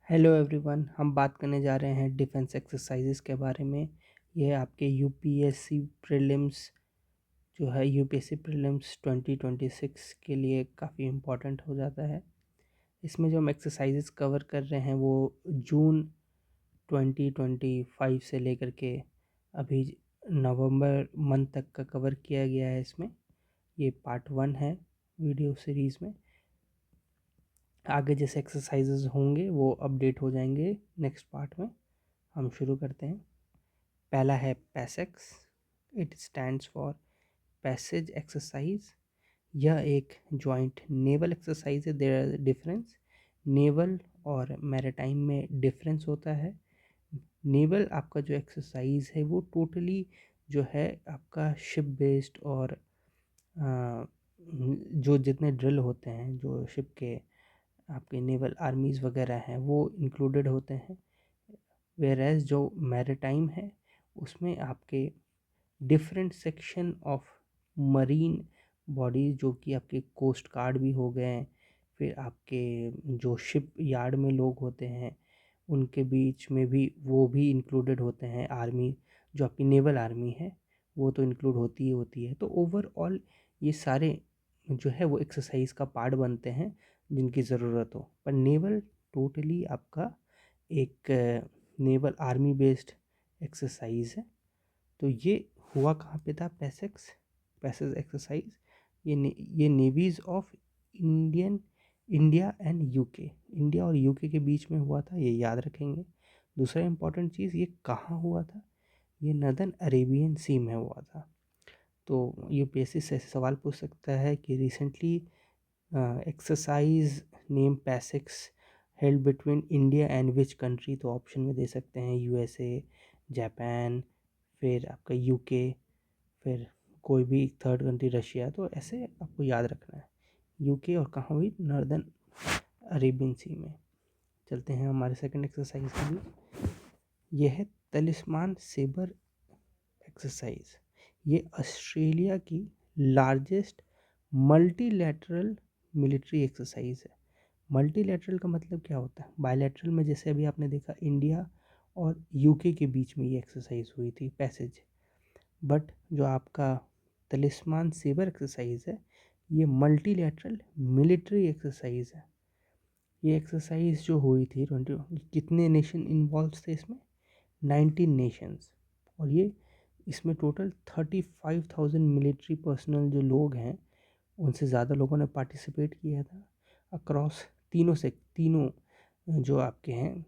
Hello everyone, हम बात करने जा रहे हैं डिफेंस एक्सरसाइजेस के बारे में। यह आपके यूपीएससी प्रीलिम्स जो है यूपीएससी प्रीलिम्स 2026 के लिए काफ़ी इम्पोर्टेंट हो जाता है। इसमें जो हम एक्सरसाइजेस कवर कर रहे हैं वो जून 2025 से लेकर के अभी नवंबर मंथ तक का कवर किया गया है। इसमें ये पार्ट 1 है वीडियो सीरीज़ में। आगे जैसे एक्सरसाइजेज होंगे वो अपडेट हो जाएंगे नेक्स्ट पार्ट में। हम शुरू करते हैं। पहला है PASSEX. It stands for passage exercise. यह एक जॉइंट नेवल एक्सरसाइज है। There are difference. नेवल और मैरीटाइम में डिफरेंस होता है। नेवल आपका जो एक्सरसाइज है वो टोटली जो है आपका शिप बेस्ड और जो जितने ड्रिल होते हैं जो शिप के आपके नेवल आर्मीज़ वगैरह हैं वो इंक्लूडेड होते हैं। वेयरएज जो मैरीटाइम है उसमें आपके different section of marine bodies जो कि आपके कोस्ट गार्ड भी हो गए, फिर आपके जो शिप यार्ड में लोग होते हैं उनके बीच में भी वो भी इंक्लूडेड होते हैं। आर्मी जो आपकी नेवल आर्मी है वो तो इंक्लूड होती ही होती है। तो ओवरऑल ये सारे जो है वो एक्सरसाइज का पार्ट बनते हैं जिनकी ज़रूरत हो। पर नेवल टोटली आपका एक नेवल आर्मी बेस्ड एक्सरसाइज है। तो ये हुआ कहाँ पे था? Passage exercise. ये navies of India and UK, India और यूके के बीच में हुआ था, ये याद रखेंगे। दूसरा इम्पॉर्टेंट चीज़, ये कहाँ हुआ था? ये नदर्न अरेबियन सी में हुआ था। तो यूपीएससी से ऐसे सवाल पूछ सकता है कि recently exercise name PASSEX held between India and which country. तो ऑप्शन में दे सकते हैं यूएसए, जापान, फिर आपका यूके, फिर कोई भी थर्ड कंट्री रशिया। तो ऐसे आपको याद रखना है। यूके और कहाँ हुई? नॉर्दर्न अरेबियन सी में। चलते हैं हमारे सेकंड एक्सरसाइज के लिए। यह है तलिस्मान सेबर एक्सरसाइज। ये ऑस्ट्रेलिया की लार्जेस्ट मल्टीलैटरल मिलिट्री एक्सरसाइज है। मल्टीलैटरल का मतलब क्या होता है? बायलैटरल में जैसे अभी आपने देखा इंडिया और यूके के बीच में ये एक्सरसाइज हुई थी पैसेज, बट जो आपका तलिस्मान सेबर एक्सरसाइज है ये मल्टीलैटरल मिलिट्री एक्सरसाइज है। ये एक्सरसाइज जो हुई थी 20, कितने नेशन इन्वॉल्व थे इसमें? 19 नेशंस। और ये इसमें टोटल 35,000 मिलिट्री पर्सनल जो लोग हैं उनसे ज़्यादा लोगों ने पार्टिसिपेट किया था अक्रॉस तीनों जो आपके हैं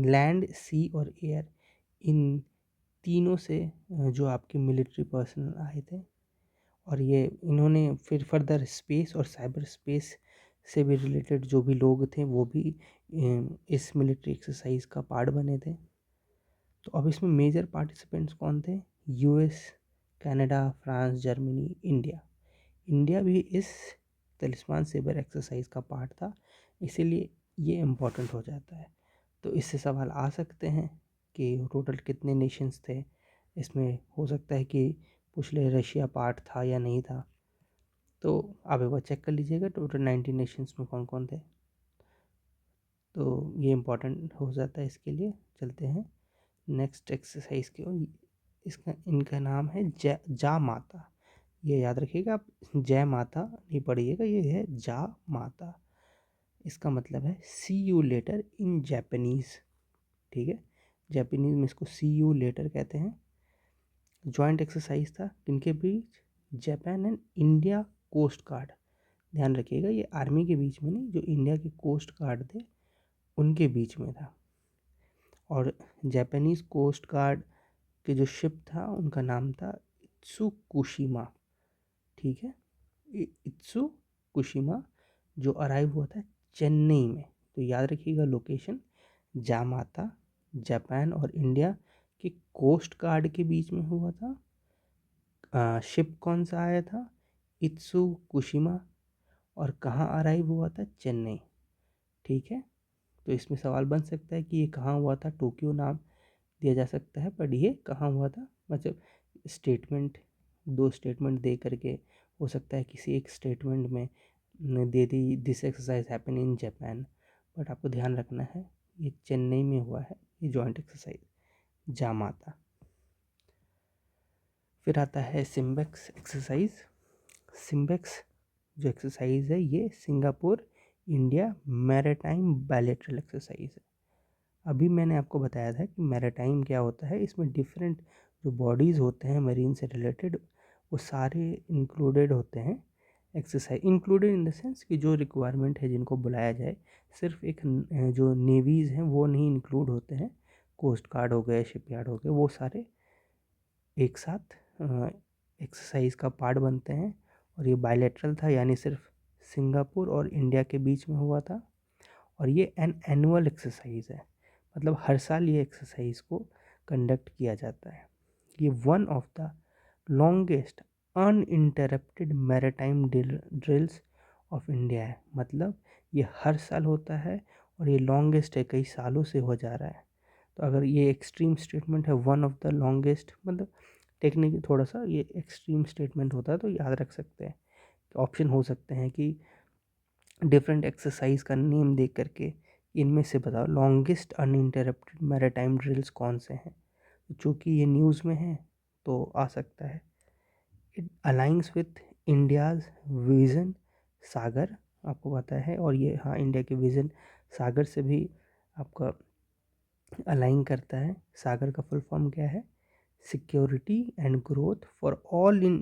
लैंड, सी और एयर, इन तीनों से जो आपके मिलिट्री पर्सनल आए थे। और ये इन्होंने फिर फर्दर स्पेस और साइबर स्पेस से भी रिलेटेड जो भी लोग थे वो भी इस मिलिट्री एक्सरसाइज का पार्ट बने थे। तो अब इसमें मेजर पार्टिसिपेंट्स कौन थे? US, Canada, France, Germany, India. India भी इस तलिस्मान सेबर एक्सरसाइज का पार्ट था, इसीलिए ये इम्पोर्टेंट हो जाता है। तो इससे सवाल आ सकते हैं कि टोटल कितने नेशंस थे। इसमें हो सकता है कि पूछ ले रशिया पार्ट था या नहीं था। तो आप एक बार चेक कर लीजिएगा टोटल 19 नेशंस में कौन कौन थे। तो ये इम्पोर्टेंट हो जाता है इसके लिए। चलते हैं नेक्स्ट एक्सरसाइज के। इनका नाम है जा माता। ये याद रखिएगा आप, जय माता नहीं पढ़िएगा, ये है जा माता। इसका मतलब है सी यू लेटर इन जापानीज़। ठीक है, जापानीज़ में इसको सी यू लेटर कहते हैं। जॉइंट एक्सरसाइज था किनके बीच? Japan and India coast guard. ध्यान रखिएगा ये आर्मी के बीच में नहीं, जो इंडिया के कोस्ट गार्ड थे उनके बीच में था। और जापानीज़ कोस्ट गार्ड के जो शिप था उनका नाम था इत्सुकुशिमा। ठीक है, इत्सुकुशिमा जो अराइव हुआ था चेन्नई में। तो याद रखिएगा लोकेशन, जामाता जापान और इंडिया के कोस्ट गार्ड के बीच में हुआ था। शिप कौन सा आया था? इत्सुकुशिमा। और कहाँ अराइव हुआ था? चेन्नई। ठीक है, तो इसमें सवाल बन सकता है कि ये कहाँ हुआ था। टोक्यो नाम दिया जा सकता है, पर ये कहाँ हुआ था मतलब स्टेटमेंट, दो स्टेटमेंट दे करके हो सकता है किसी एक स्टेटमेंट में दे दी this exercise happen in Japan. But आपको ध्यान रखना है ये चेन्नई में हुआ है ये जॉइंट एक्सरसाइज जामाता। फिर आता है सिम्बेक्स एक्सरसाइज। सिम्बेक्स जो एक्सरसाइज है ये Singapore India maritime bilateral exercise है। अभी मैंने आपको बताया था कि मैरीटाइम क्या होता है, इसमें डिफरेंट जो बॉडीज़ होते हैं मरीन से रिलेटेड वो सारे इंक्लूडेड होते हैं exercise, included in the sense कि जो रिक्वायरमेंट है जिनको बुलाया जाए, सिर्फ एक जो नेवीज़ हैं वो नहीं इंक्लूड होते हैं, कोस्ट गार्ड हो गए, शिपयार्ड हो गए, वो सारे एक साथ एक्सरसाइज का पार्ट बनते हैं। और ये बायलैटरल था, यानी सिर्फ सिंगापुर और इंडिया के बीच में हुआ था। और ये एन एनुअल एक्सरसाइज है, मतलब हर साल ये एक्सरसाइज को कंडक्ट किया जाता है। ये one of the longest uninterrupted maritime drills of India है, मतलब ये हर साल होता है और ये लॉन्गेस्ट है, कई सालों से हो जा रहा है। तो अगर ये एक्सट्रीम स्टेटमेंट है वन ऑफ द लॉन्गेस्ट, मतलब टेक्निकली थोड़ा सा ये एक्सट्रीम स्टेटमेंट होता है तो याद रख सकते हैं। ऑप्शन हो सकते हैं कि डिफरेंट एक्सरसाइज का नेम देख करके इनमें से बताओ लॉन्गेस्ट अनइंटरप्टेड मैरीटाइम ड्रिल्स कौन से हैं। चूँकि ये न्यूज़ में है तो आ सकता है। It aligns with India's vision Sagar, आपको पता है, और ये हाँ इंडिया के विजन सागर से भी आपका अलाइन करता है। सागर का फुल फॉर्म क्या है? Security and growth for all in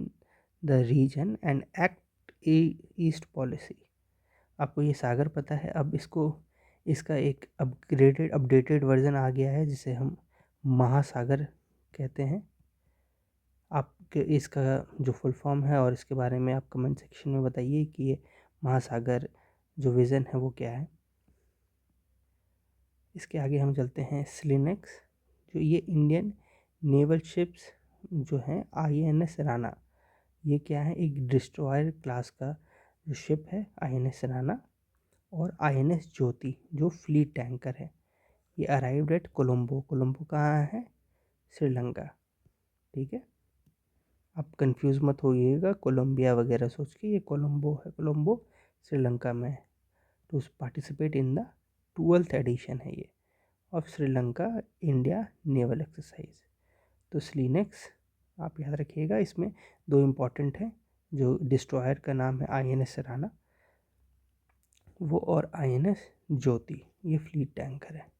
the region and act east policy. आपको ये सागर पता है, अब इसका एक अपडेटेड वर्जन आ गया है जिसे हम महासागर कहते हैं। आपके इसका जो फुल फॉर्म है और इसके बारे में आप कमेंट सेक्शन में बताइए कि ये महासागर जो विज़न है वो क्या है। इसके आगे हम चलते हैं स्लिनेक्स, जो ये इंडियन नेवल शिप्स जो हैं INS राणा, ये क्या है, एक डिस्ट्रॉयर क्लास का जो शिप है INS राणा, और INS ज्योति जो फ्लीट टैंकर है। ये अराइव्ड एट कोलंबो। कोलंबो कहाँ है? श्रीलंका। ठीक है, आप कंफ्यूज मत होइएगा कोलंबिया वगैरह सोच के, ये कोलंबो है, कोलंबो श्रीलंका में है। To participate in the 12th edition है ये of Sri Lanka India naval exercise. तो स्लिनेक्स आप याद रखिएगा, इसमें दो इम्पॉर्टेंट हैं, जो डिस्ट्रॉयर का नाम है INS राणा वो, और INS ज्योति ये फ्लीट टैंकर है।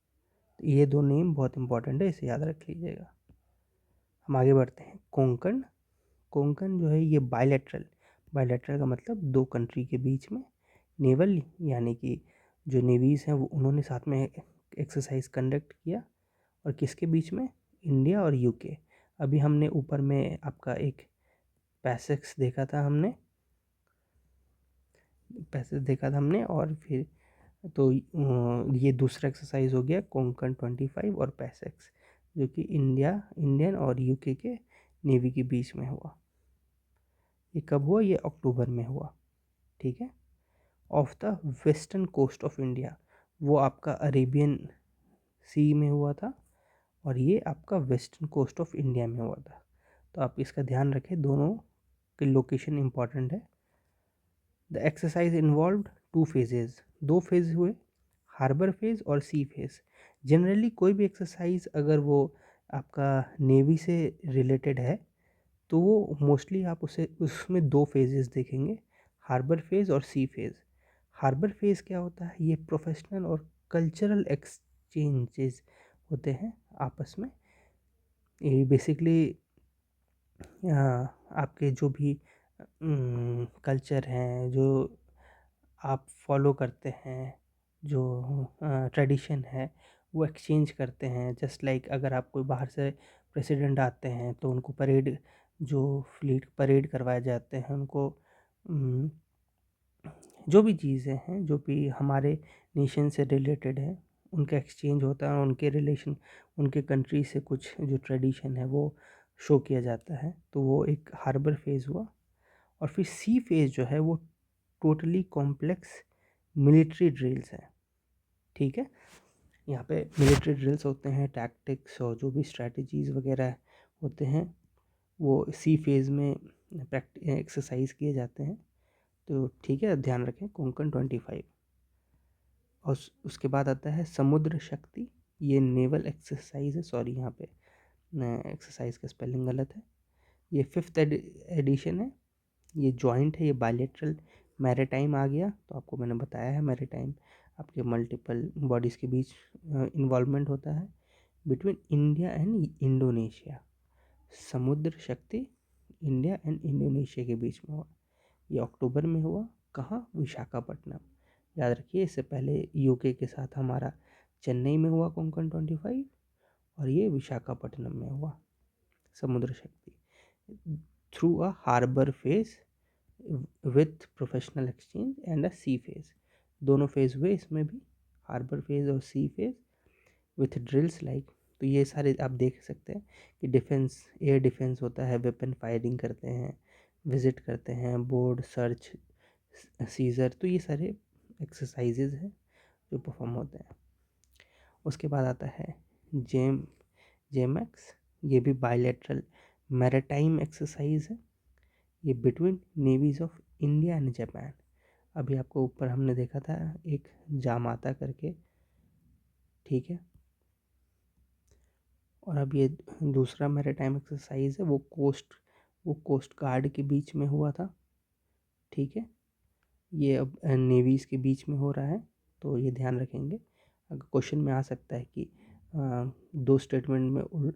तो ये दो नेम बहुत इंपॉर्टेंट है, इसे याद रख लीजिएगा। हम आगे बढ़ते हैं। कोंकण। कोंकण जो है ये बायलैटरल का मतलब दो कंट्री के बीच में, नेवल यानी कि जो नेवीज़ हैं वो उन्होंने साथ में एक्सरसाइज कंडक्ट किया, और किसके बीच में? इंडिया और UK। अभी हमने ऊपर में आपका एक पैसेक्स देखा था हमने, और फिर तो ये दूसरा एक्सरसाइज हो गया कोंकण 25 और पैसेक्स, जो कि इंडियन और UK के नेवी के बीच में हुआ। ये कब हुआ? ये अक्टूबर में हुआ। ठीक है, off the western coast of India, वो आपका अरेबियन सी में हुआ था, और ये आपका वेस्टर्न कोस्ट ऑफ इंडिया में हुआ था। तो आप इसका ध्यान रखें, दोनों की लोकेशन इंपॉर्टेंट है। The exercise involve 2 phases, 2 phase हुए, हार्बर फेज और सी फेज। जनरली कोई भी एक्सरसाइज अगर वो आपका नेवी से रिलेटेड है तो वो मोस्टली आप उसे उसमें 2 फेजेस देखेंगे, हार्बर फेज और सी फेज। हार्बर फेज क्या होता है? ये प्रोफेशनल और कल्चरल एक्सचेंजेस होते हैं आपस में। ये बेसिकली आपके जो भी कल्चर हैं, जो आप फॉलो करते हैं, जो ट्रेडिशन है वो एक्सचेंज करते हैं। जस्ट लाइक अगर आप कोई बाहर से प्रेसिडेंट आते हैं तो उनको परेड, जो फ्लीट परेड करवाए जाते हैं उनको, जो भी चीज़ें हैं जो भी हमारे नेशन से रिलेटेड है उनका एक्सचेंज होता है, और उनके रिलेशन उनके कंट्री से कुछ जो ट्रेडिशन है वो शो किया जाता है। तो वो एक हार्बर फेज़ हुआ। और फिर सी फेज़ जो है वो टोटली कॉम्प्लेक्स मिलिट्री ड्रिल्स है। ठीक है, यहाँ पे मिलिट्री ड्रिल्स होते हैं, टैक्टिक्स और जो भी स्ट्रैटेजीज़ वगैरह होते हैं वो सी फेज़ में एक्सरसाइज किए जाते हैं। तो ठीक है, ध्यान रखें कोंकण 25। और उसके बाद आता है समुद्र शक्ति, ये नेवल एक्सरसाइज है, सॉरी यहाँ पे एक्सरसाइज का स्पेलिंग गलत है, ये 5th एडिशन है, ये जॉइंट है, ये बायलैटरल मैरीटाइम आ गया। तो आपको मैंने बताया है मैरीटाइम आपके मल्टीपल बॉडीज़ के बीच इन्वॉल्वमेंट होता है बिटवीन इंडिया एंड इंडोनेशिया। समुद्र शक्ति इंडिया एंड इंडोनेशिया के बीच में हुआ, ये अक्टूबर में हुआ। कहाँ? विशाखापट्टनम। याद रखिए, इससे पहले यूके के साथ हमारा चेन्नई में हुआ कोंकण 25, और ये विशाखापट्टनम में हुआ Samudra Shakti through a harbour phase with professional exchange and a sea phase. दोनों फेज हुए इसमें भी, हार्बर फेज और sea phase with drills like. तो ये सारे आप देख सकते हैं कि डिफेंस, एयर डिफेंस होता है, वेपन फायरिंग करते हैं, विजिट करते हैं, बोर्ड सर्च, सीजर, तो ये सारे एक्सरसाइजेज हैं जो परफॉर्म होते हैं। उसके बाद आता है जेमएक्स, ये भी बायलैटरल मैरीटाइम एक्सरसाइज है, ये between navies of India and Japan. अभी आपको ऊपर हमने देखा था एक जामाता करके, ठीक है। और अब ये दूसरा मैरीटाइम एक्सरसाइज है, वो कोस्ट गार्ड के बीच में हुआ था, ठीक है। ये अब नेवीज़ के बीच में हो रहा है, तो ये ध्यान रखेंगे। अगर क्वेश्चन में आ सकता है कि दो स्टेटमेंट में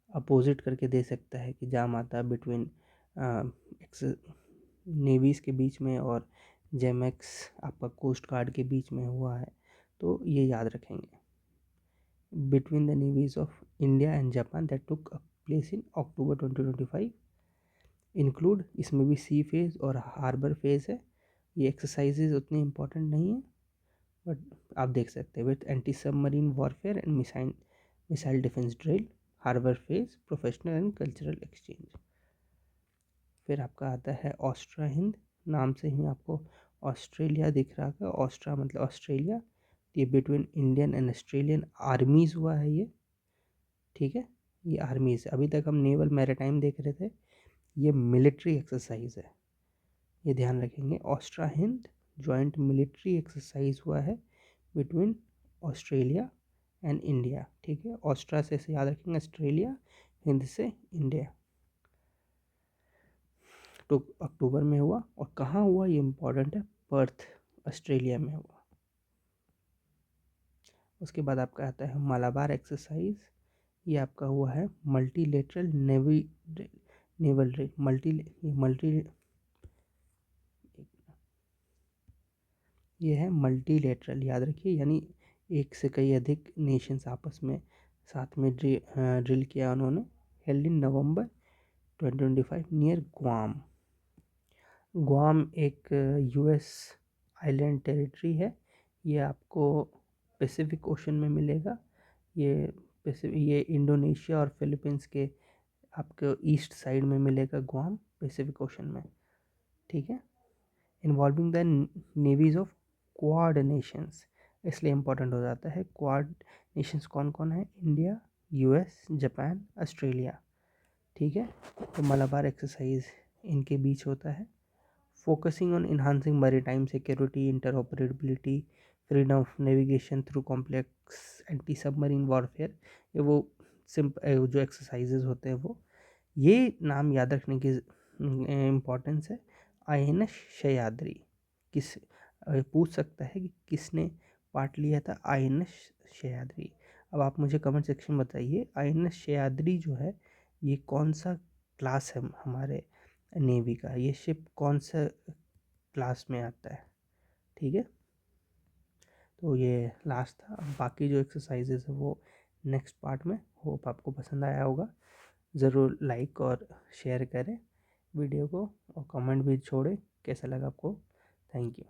अपोजिट करके दे सकता है कि जामाता बिटवीन नेवीज़ के बीच में और जेमैक्स आपका कोस्ट गार्ड के बीच में हुआ है, तो ये याद रखेंगे। Between the navies of India and Japan that took place in October 2025 include, इसमें भी सी फेज़ और हार्बर फेज़ है। ये एक्सरसाइजेज उतनी इम्पोर्टेंट नहीं है, बट आप देख सकते हैं with anti submarine warfare and missile defence drill, harbour phase, professional and cultural exchange. फिर आपका आता है ऑस्ट्रा हिंद, नाम से ही आपको ऑस्ट्रेलिया दिख रहा है, ऑस्ट्रा मतलब ऑस्ट्रेलिया, ये बिटवीन इंडियन एंड ऑस्ट्रेलियन आर्मीज हुआ है ये, ठीक है। ये आर्मीज, अभी तक हम नेवल मैरीटाइम देख रहे थे, ये मिलिट्री एक्सरसाइज है, ये ध्यान रखेंगे। ऑस्ट्रा हिंद जॉइंट मिलिट्री एक्सरसाइज हुआ है बिटवीन ऑस्ट्रेलिया एंड इंडिया, ठीक है। ऑस्ट्रा से याद रखेंगे ऑस्ट्रेलिया, हिंद से इंडिया। तो अक्टूबर में हुआ, और कहाँ हुआ ये इम्पोर्टेंट है, पर्थ ऑस्ट्रेलिया में हुआ। उसके बाद आपका आता है मलाबार एक्सरसाइज, ये आपका हुआ है मल्टीलेटरल नेवल मल्टी ये है मल्टीलेटरल, याद रखिए, यानी एक से कई अधिक नेशंस आपस में साथ में ड्रिल किया उन्होंने। हेल्ड इन नवंबर 2025 नियर ग्वाम एक यूएस आइलैंड टेरिटरी है, ये आपको पैसिफिक ओशन में मिलेगा। ये इंडोनेशिया और फिलीपींस के आपको ईस्ट साइड में मिलेगा ग्वाम, पैसिफिक ओशन में, ठीक है। Involving the navies of Quad nations, इसलिए इम्पोर्टेंट हो जाता है। क्वाड नेशंस कौन कौन है? इंडिया, यूएस, जापान, ऑस्ट्रेलिया, ठीक है। तो मलाबार एक्सरसाइज इनके बीच होता है। Focusing on enhancing maritime security, interoperability, freedom of navigation through complex anti submarine warfare, ये वो जो एक्सरसाइजेज होते हैं वो, ये नाम याद रखने की इम्पोर्टेंस है। आईएनएस सह्याद्री, किस पूछ सकता है कि किसने पार्ट लिया था आईएनएस सह्याद्री। अब आप मुझे कमेंट सेक्शन में बताइए, आईएनएस सह्याद्री जो है ये कौन सा क्लास है हमारे नेवी का, ये शिप कौन सा क्लास में आता है, ठीक है। तो ये लास्ट था, अब बाकी जो एक्सरसाइजेज है वो नेक्स्ट पार्ट में। होप आपको पसंद आया होगा, ज़रूर लाइक और शेयर करें वीडियो को, और कमेंट भी छोड़ें कैसा लगा आपको। Thank you.